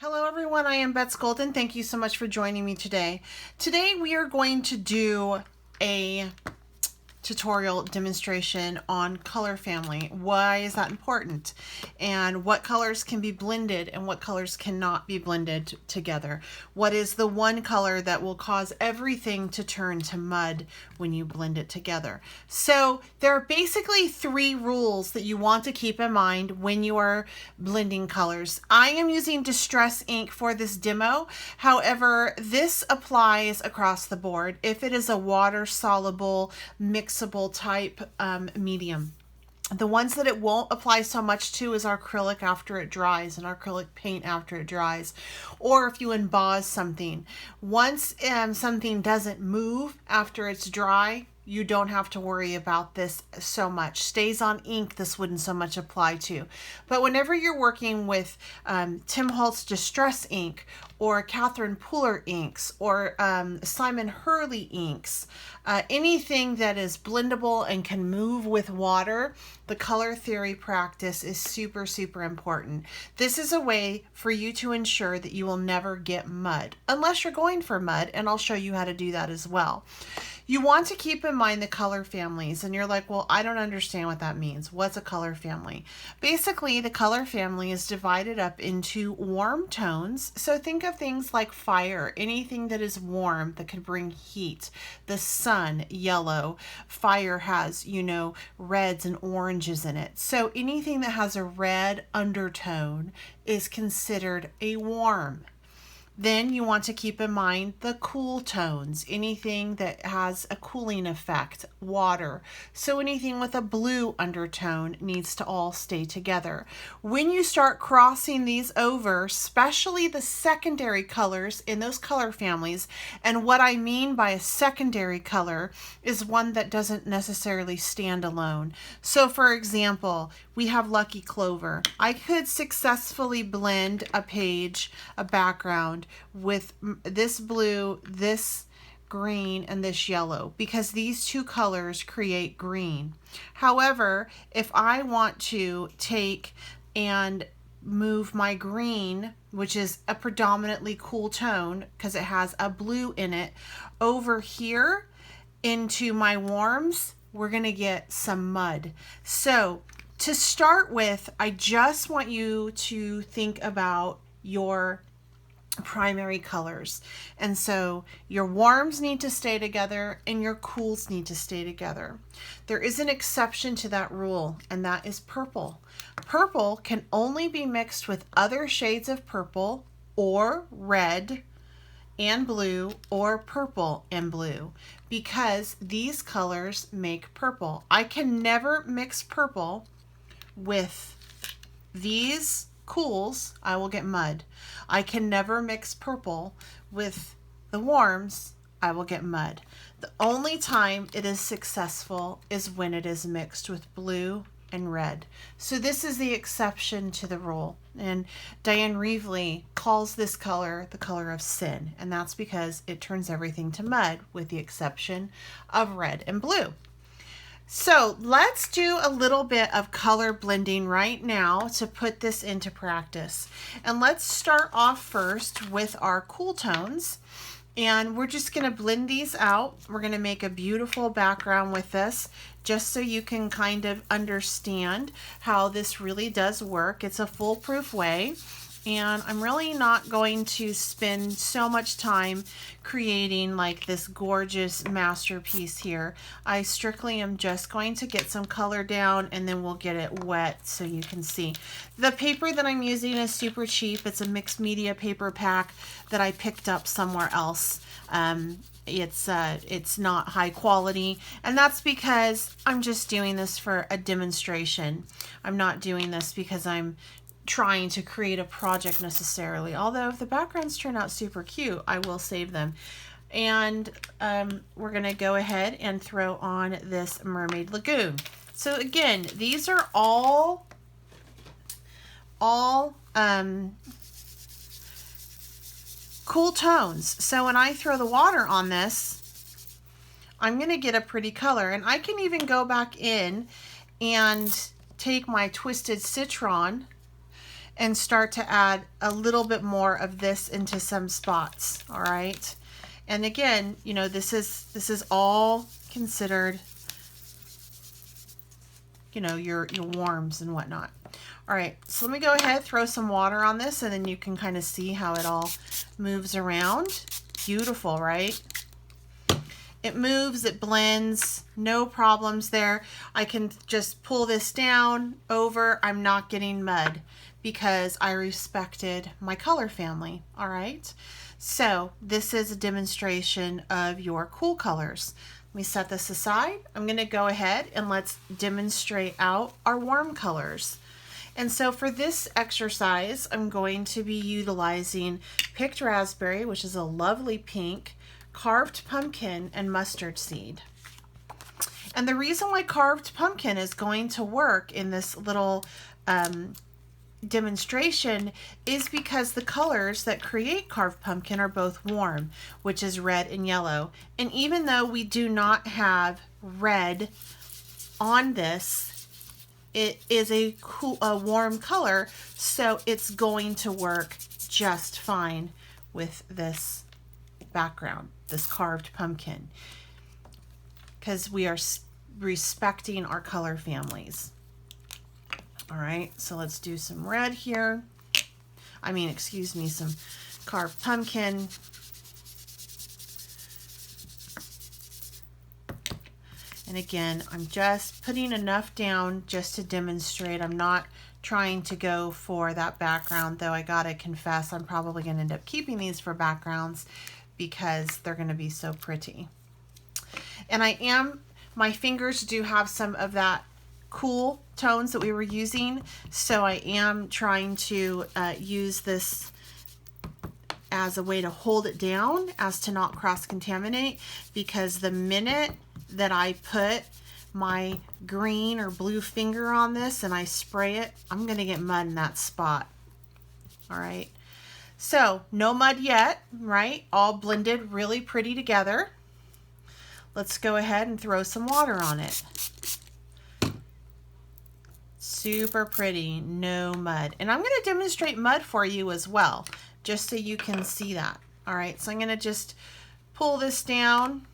Hello everyone, I am Bets Golden. Thank you so much for joining me today. Today we are going to do a tutorial demonstration on color family. Why is that important? And what colors can be blended and what colors cannot be blended together? What is the one color that will cause everything to turn to mud when you blend it together? So there are basically 3 rules that you want to keep in mind when you are blending colors. I am using Distress ink for this demo. However, this applies across the board if it is a water soluble mixable type medium. The ones that it won't apply so much to is acrylic after it dries and acrylic paint after it dries, or if you emboss something. Once something doesn't move after it's dry, you don't have to worry about this so much. Stays on ink, this wouldn't so much apply to. But whenever you're working with Tim Holtz Distress ink or Catherine Pooler inks or Simon Hurley inks, anything that is blendable and can move with water, the color theory practice is super, super important. This is a way for you to ensure that you will never get mud, unless you're going for mud, and I'll show you how to do that as well. You want to keep in mind the color families, and you're like, well, I don't understand what that means. What's a color family? Basically, the color family is divided up into warm tones. So think of things like fire, anything that is warm that could bring heat. The sun, yellow. Fire has, reds and oranges in it. So anything that has a red undertone is considered a warm. Then you want to keep in mind the cool tones, anything that has a cooling effect, water. So anything with a blue undertone needs to all stay together. When you start crossing these over, especially the secondary colors in those color families, and what I mean by a secondary color is one that doesn't necessarily stand alone. So for example, we have Lucky Clover. I could successfully blend a page, a background, with this blue, this green, and this yellow, because these 2 colors create green. However, if I want to take and move my green, which is a predominantly cool tone because it has a blue in it, over here into my warms, we're going to get some mud. So to start with, I just want you to think about your primary colors. And so your warms need to stay together and your cools need to stay together. There is an exception to that rule, and that is purple. Purple can only be mixed with other shades of purple or red and blue or purple and blue, because these colors make purple. I can never mix purple with these cools, I will get mud. I can never mix purple with the warms, I will get mud. The only time it is successful is when it is mixed with blue and red. So this is the exception to the rule. And Diane Reevely calls this color the color of sin, and that's because it turns everything to mud with the exception of red and blue. So let's do a little bit of color blending right now to put this into practice. And let's start off first with our cool tones. And we're just going to blend these out. We're going to make a beautiful background with this, just so you can kind of understand how this really does work. It's a foolproof way. And I'm really not going to spend so much time creating like this gorgeous masterpiece here. I strictly am just going to get some color down, and then we'll get it wet so you can see. The paper that I'm using is super cheap. It's a mixed media paper pack that I picked up somewhere else. It's not high quality, and that's because I'm just doing this for a demonstration. I'm not doing this because I'm trying to create a project necessarily, although if the backgrounds turn out super cute, I will save them. And we're going to go ahead and throw on this Mermaid Lagoon. So again, these are all cool tones. So when I throw the water on this, I'm going to get a pretty color. And I can even go back in and take my Twisted Citron and start to add a little bit more of this into some spots. All right. And again, you know, this is all considered, you know, your warms and whatnot. All right, so let me go ahead, throw some water on this, and then you can kind of see how it all moves around. Beautiful, right? It moves, it blends, no problems there. I can just pull this down, over. I'm not getting mud because I respected my color family, all right? So this is a demonstration of your cool colors. Let me set this aside. I'm gonna go ahead and let's demonstrate out our warm colors. And so for this exercise, I'm going to be utilizing picked raspberry, which is a lovely pink, carved pumpkin, and mustard seed. And the reason why carved pumpkin is going to work in this little demonstration is because the colors that create carved pumpkin are both warm, which is red and yellow. And even though we do not have red on this, it is a warm color, so it's going to work just fine with this background, this carved pumpkin, because we are respecting our color families. All right, so let's do some red here. I mean, excuse me, some carved pumpkin. And again, I'm just putting enough down just to demonstrate. I'm not trying to go for that background, though I gotta confess, I'm probably gonna end up keeping these for backgrounds because they're gonna be so pretty. And my fingers do have some of that cool tones that we were using, so I am trying to use this as a way to hold it down as to not cross-contaminate, because the minute that I put my green or blue finger on this and I spray it, I'm gonna get mud in that spot. All right, so no mud yet, right? All blended really pretty together. Let's go ahead and throw some water on it. Super pretty, no mud. And I'm going to demonstrate mud for you as well, just so you can see that. All right, so I'm going to just pull this down,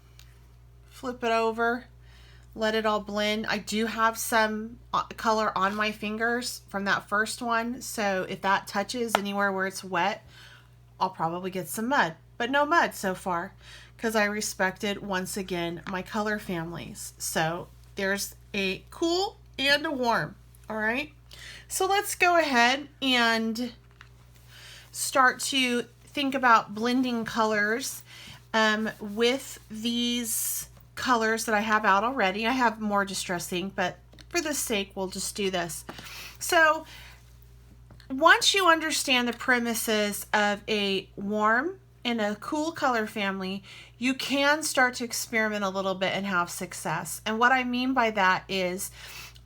flip it over, let it all blend. I do have some color on my fingers from that first one, so if that touches anywhere where it's wet, I'll probably get some mud, but no mud so far, because I respected, once again, my color families. So there's a cool and a warm. All right, so let's go ahead and start to think about blending colors with these colors that I have out already. I have more Distress ink, but for the sake, we'll just do this. So once you understand the premises of a warm and a cool color family, you can start to experiment a little bit and have success. And what I mean by that is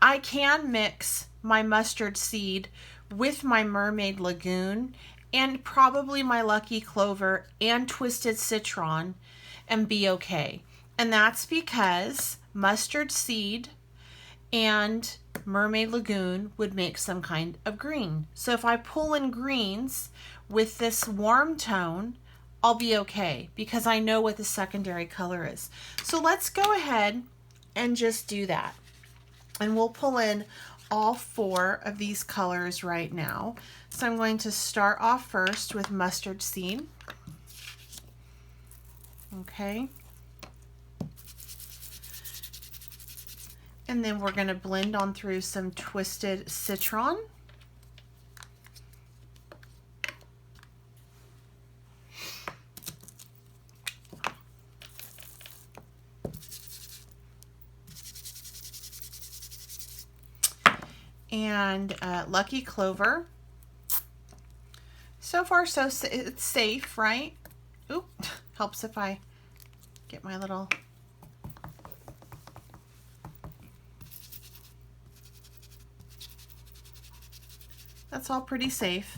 I can mix my mustard seed with my Mermaid Lagoon and probably my Lucky Clover and Twisted Citron and be okay. And that's because mustard seed and Mermaid Lagoon would make some kind of green. So if I pull in greens with this warm tone, I'll be okay because I know what the secondary color is. So let's go ahead and just do that. And we'll pull in all 4 of these colors right now. So I'm going to start off first with mustard seed. Okay. And then we're going to blend on through some Twisted Citron. And Lucky Clover. So far, so it's safe, right? Oop, helps if I get my little... That's all pretty safe.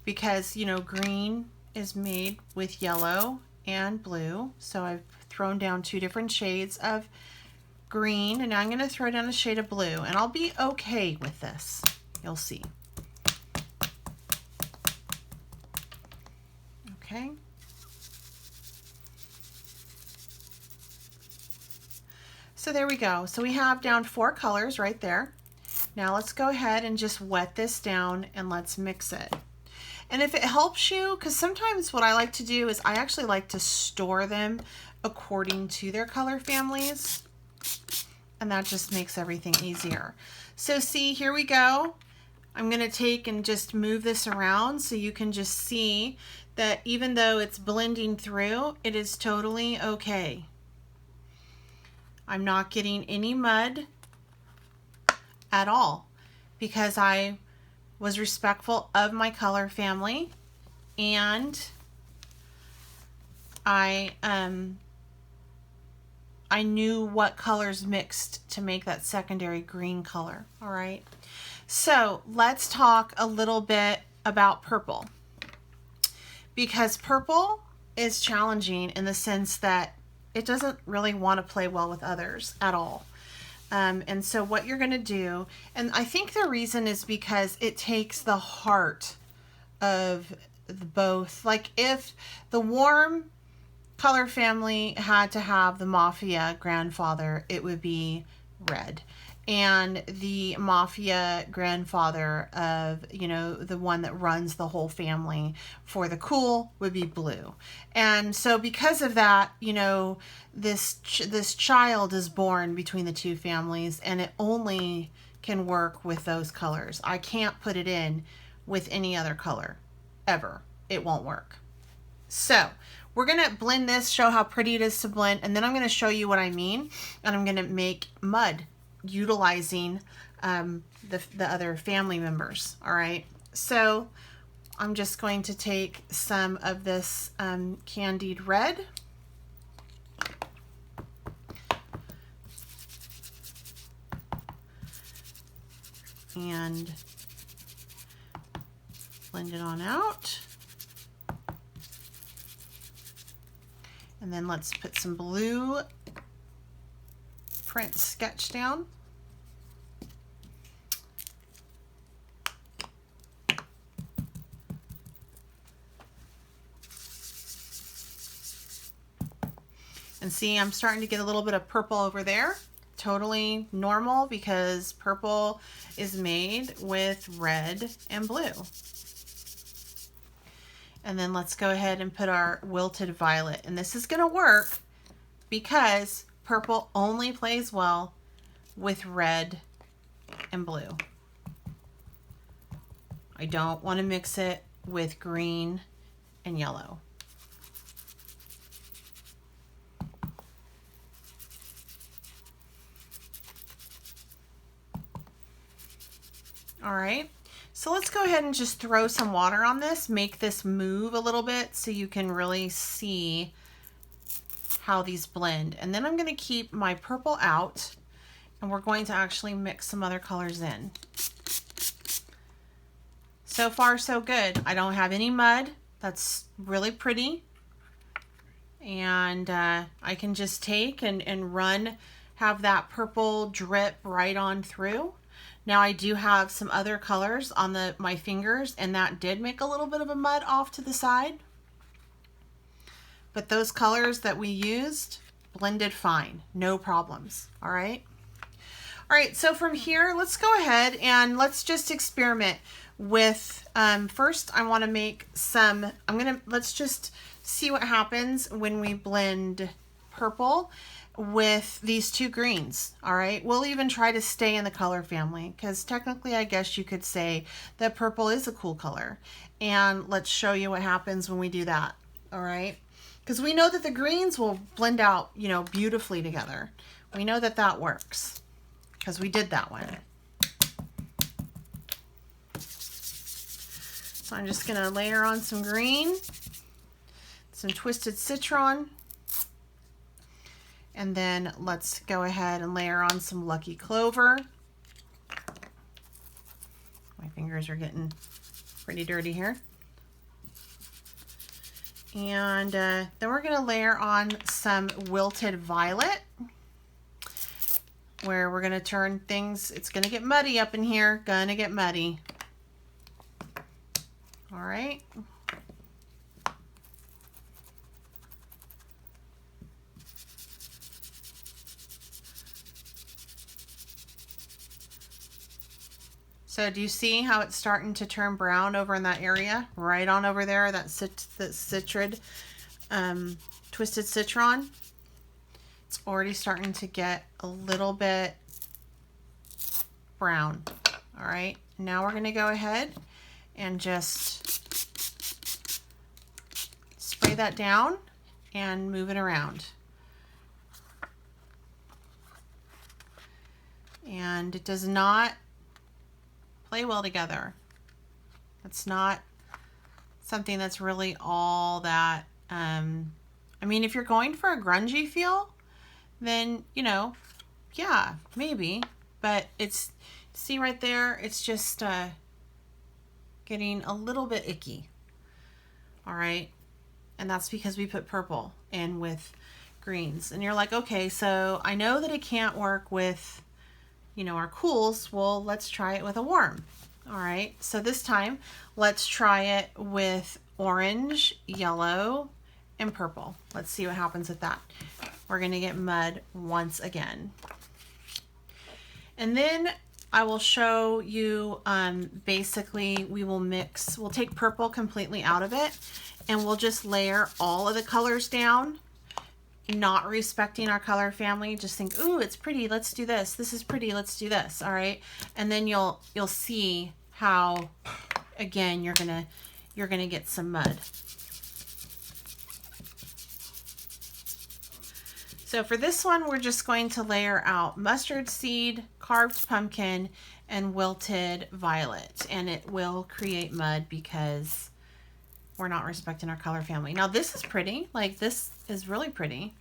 Because, you know, green is made with yellow and blue. So I've thrown down 2 different shades of green, and now I'm going to throw down a shade of blue, and I'll be okay with this. You'll see. Okay. So there we go. So we have down 4 colors right there. Now let's go ahead and just wet this down and let's mix it. And if it helps you, because sometimes what I like to do is I actually like to store them according to their color families. And that just makes everything easier. So see, here we go. I'm going to take and just move this around so you can just see that even though it's blending through, it is totally okay. I'm not getting any mud at all because I was respectful of my color family, and I knew what colors mixed to make that secondary green color. All right, so let's talk a little bit about purple, because purple is challenging in the sense that it doesn't really want to play well with others at all. And so what you're going to do, and I think the reason is because it takes the heart of both. Like if the warm color family had to have the mafia grandfather, it would be red. And the mafia grandfather of, you know, the one that runs the whole family for the cool would be blue. And so because of that, you know, this child is born between the two families, and it only can work with those colors. I can't put it in with any other color ever. It won't work. So we're going to blend this, show how pretty it is to blend, and then I'm going to show you what I mean, and I'm going to make mud utilizing the other family members. All right, so I'm just going to take some of this candied red, and blend it on out. And then let's put some blue print sketch down. And see, I'm starting to get a little bit of purple over there. Totally normal because purple is made with red and blue. And then let's go ahead and put our wilted violet. And this is going to work because purple only plays well with red and blue. I don't want to mix it with green and yellow. All right, so let's go ahead and just throw some water on this, make this move a little bit so you can really see how these blend. And then I'm going to keep my purple out, and we're going to actually mix some other colors in. So far, so good. I don't have any mud. That's really pretty. And I can just take and run, have that purple drip right on through. Now I do have some other colors on my fingers, and that did make a little bit of a mud off to the side. But those colors that we used blended fine, no problems. All right. All right, so from here, let's go ahead and let's just experiment with, first I want to make some, let's just see what happens when we blend purple with these two greens. All right, we'll even try to stay in the color family because technically I guess you could say that purple is a cool color. And let's show you what happens when we do that. All right, because we know that the greens will blend out, you know, beautifully together. We know that that works because we did that one. So I'm just gonna layer on some green, some twisted citron, and then let's go ahead and layer on some lucky clover. My fingers are getting pretty dirty here. And then we're gonna layer on some wilted violet. where we're going to turn things, it's going to get muddy up in here, going to get muddy. All right. So do you see how it's starting to turn brown over in that area? Right on over there, that citrid, twisted citron. It's already starting to get a little bit brown. All right, now we're gonna go ahead and just spray that down and move it around. And it does not play well together. It's not something that's really all that, I mean, if you're going for a grungy feel, then, you know, yeah, maybe, but it's, see right there, it's just getting a little bit icky. All right, and that's because we put purple in with greens, and you're like, okay, so I know that it can't work with, you know, our cools. Well, let's try it with a warm. All right, so this time let's try it with orange, yellow, and purple. Let's see what happens with that. We're gonna get mud once again. And then I will show you, basically we will mix, we'll take purple completely out of it, and we'll just layer all of the colors down, not respecting our color family. Just think, ooh, it's pretty, let's do this. This is pretty, let's do this. All right, and then you'll see how, again, you're gonna get some mud. So for this one, we're just going to layer out mustard seed, carved pumpkin, and wilted violet, and it will create mud because we're not respecting our color family. Now this is pretty, like this is really pretty.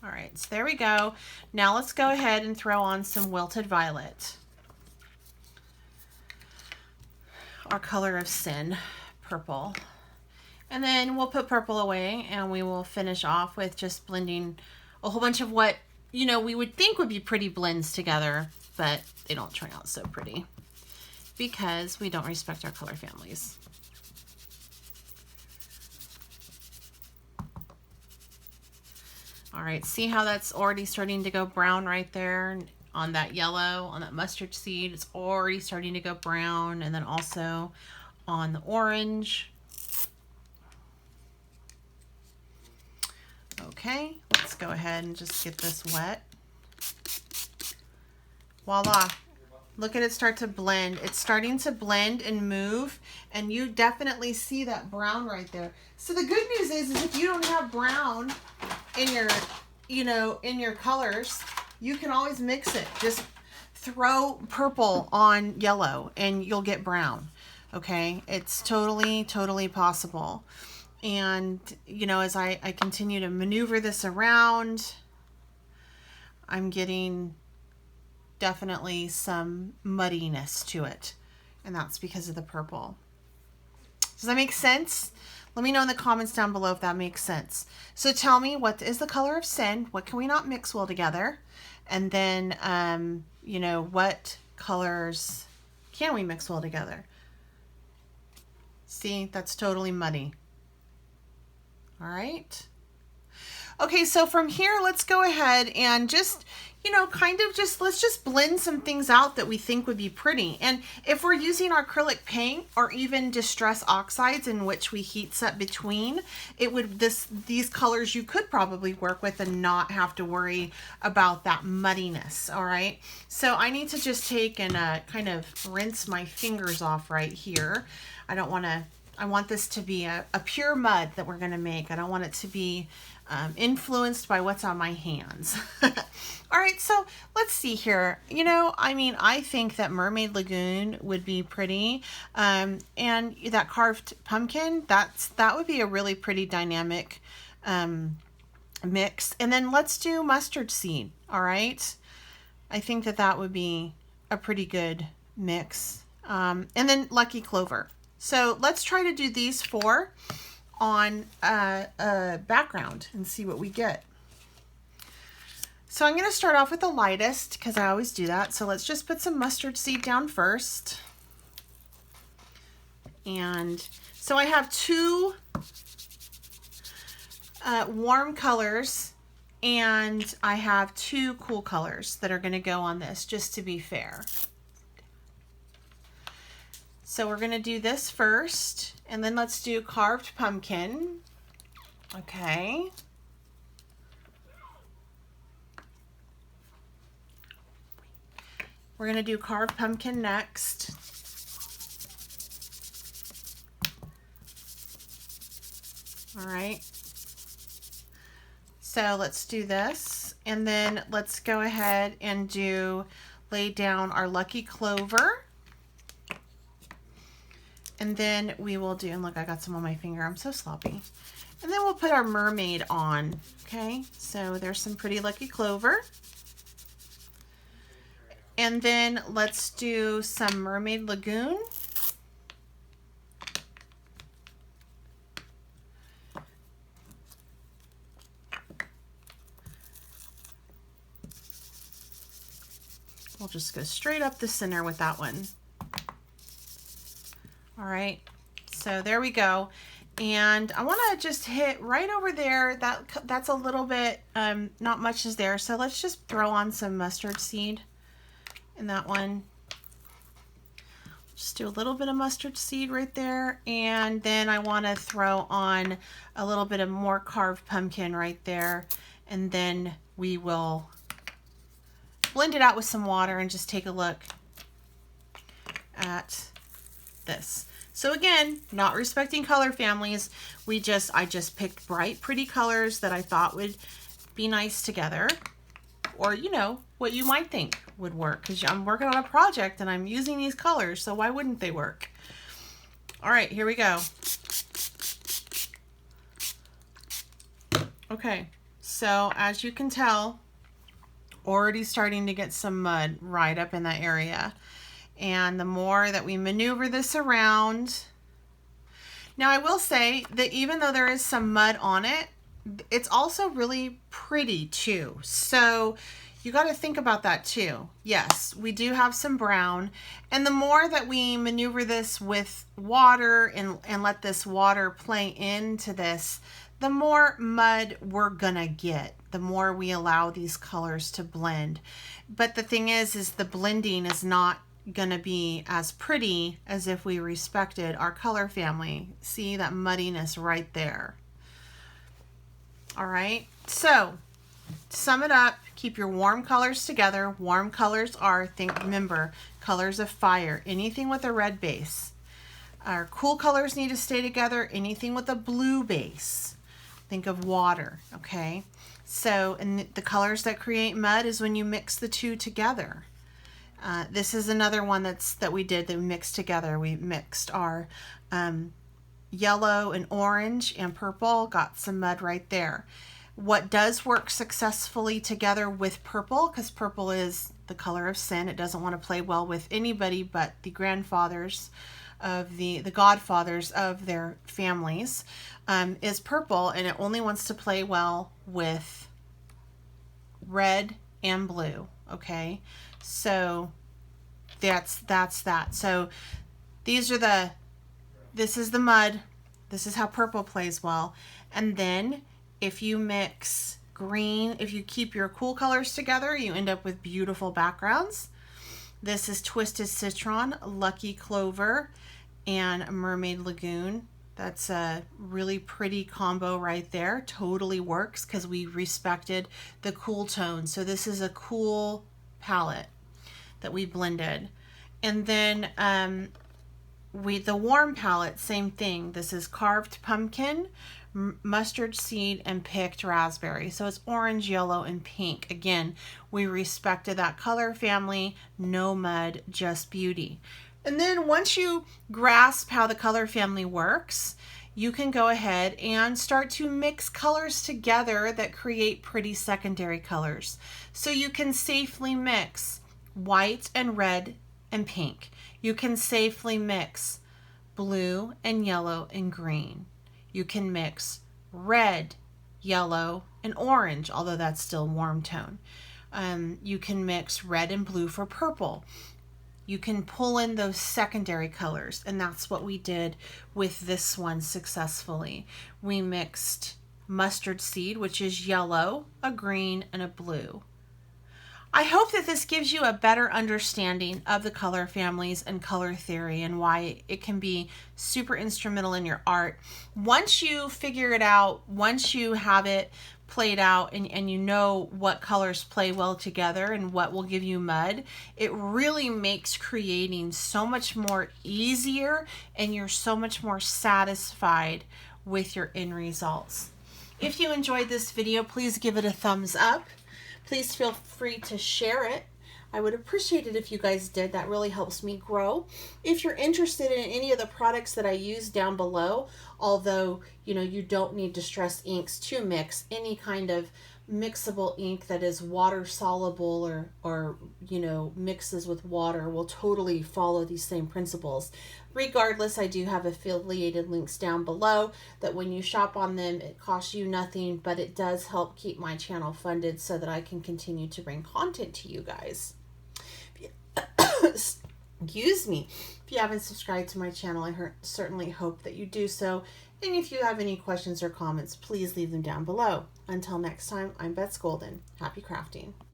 All right, so there we go. Now let's go ahead and throw on some wilted violet. Our color of sin, purple. And then we'll put purple away, and we will finish off with just blending a whole bunch of what, you know, we would think would be pretty blends together, but they don't turn out so pretty because we don't respect our color families. All right, see how that's already starting to go brown right there on that yellow, on that mustard seed. It's already starting to go brown, and then also on the orange. Okay, let's go ahead and just get this wet. Voila. Look at it start to blend. It's starting to blend and move, and you definitely see that brown right there. So the good news is if you don't have brown in your, you know, in your colors, you can always mix it. Just throw purple on yellow and you'll get brown. Okay, it's totally possible. And, you know, as I continue to maneuver this around, I'm getting definitely some muddiness to it. And that's because of the purple. Does that make sense? Let me know in the comments down below if that makes sense. So tell me, what is the color of sin? What can we not mix well together? And then, you know, what colors can we mix well together? See, that's totally muddy. All right. Okay, so from here, let's go ahead and just, you know, kind of just, let's just blend some things out that we think would be pretty. And if we're using our acrylic paint or even distress oxides in which we heat set between, it would, these colors you could probably work with and not have to worry about that muddiness. All right. So I need to just take and kind of rinse my fingers off right here. I don't want to, I want this to be a pure mud that we're going to make. I don't want it to be influenced by what's on my hands. All right, so let's see here. You know, I mean, I think that Mermaid Lagoon would be pretty. And that carved pumpkin, that would be a really pretty dynamic mix. And then let's do mustard seed, all right? I think that that would be a pretty good mix. And then lucky clover. So let's try to do these four on a background and see what we get. So I'm going to start off with the lightest because I always do that. So let's just put some mustard seed down first. And so I have two warm colors and I have two cool colors that are going to go on this, just to be fair. So we're going to do this first, and then let's do carved pumpkin. Okay. We're going to do carved pumpkin next. All right. So let's do this, and then let's go ahead and lay down our lucky clover. And then we will do, and look, I got some on my finger. I'm so sloppy. And then we'll put our mermaid on. Okay, so there's some pretty lucky clover. And then let's do some mermaid lagoon. We'll just go straight up the center with that one. All right, so there we go. And I want to just hit right over there. That's a little bit, not much is there. So let's just throw on some mustard seed in that one. Just do a little bit of mustard seed right there. And then I want to throw on a little bit of more carved pumpkin right there. And then we will blend it out with some water and just take a look at this. So again, not respecting color families, I just picked bright, pretty colors that I thought would be nice together, or you know, what you might think would work, because I'm working on a project and I'm using these colors, so why wouldn't they work? All right, here we go. Okay, so as you can tell, already starting to get some mud right up in that area. And the more that we maneuver this around, now I will say that even though there is some mud on it, it's also really pretty too. So you got to think about that too. Yes, we do have some brown, and the more that we maneuver this with water and let this water play into this, the more mud we're gonna get, the more we allow these colors to blend. But the thing is the blending is not gonna be as pretty as if we respected our color family. See that muddiness right there. All right, so to sum it up, keep your warm colors together. Warm colors are, remember, colors of fire, anything with a red base. Our cool colors need to stay together, anything with a blue base. Think of water, okay? So, and the colors that create mud is when you mix the two together. This is another one that we did that we mixed together. We mixed our yellow and orange and purple, got some mud right there. What does work successfully together with purple, because purple is the color of sin, it doesn't want to play well with anybody but the grandfathers of the godfathers of their families, is purple, and it only wants to play well with red and blue. Okay, so that's that. So this is the mud. This is how purple plays well. And then if you mix green, if you keep your cool colors together, you end up with beautiful backgrounds. This is Twisted Citron, Lucky Clover, and Mermaid Lagoon. That's a really pretty combo right there. Totally works because we respected the cool tone. So this is a cool palette that we blended. And then the warm palette, same thing. This is Carved Pumpkin, Mustard Seed, and Picked Raspberry. So it's orange, yellow, and pink. Again, we respected that color family. No mud, just beauty. And then once you grasp how the color family works, you can go ahead and start to mix colors together that create pretty secondary colors. So you can safely mix white and red and pink. You can safely mix blue and yellow and green. You can mix red, yellow, and orange, although that's still warm tone. You can mix red and blue for purple. You can pull in those secondary colors, and that's what we did with this one successfully. We mixed mustard seed, which is yellow, a green, and a blue. I hope that this gives you a better understanding of the color families and color theory and why it can be super instrumental in your art. Once you figure it out, once you have it played out and you know what colors play well together and what will give you mud, it really makes creating so much more easier and you're so much more satisfied with your end results. If you enjoyed this video, please give it a thumbs up. Please feel free to share it. I would appreciate it if you guys did. That really helps me grow. If you're interested in any of the products that I use down below, although you don't need distress inks to mix, any kind of mixable ink that is water soluble or mixes with water will totally follow these same principles. Regardless, I do have affiliated links down below that when you shop on them, it costs you nothing, but it does help keep my channel funded so that I can continue to bring content to you guys. Excuse me. If you haven't subscribed to my channel, I certainly hope that you do so. And if you have any questions or comments, please leave them down below. Until next time, I'm Betsy Golden. Happy crafting.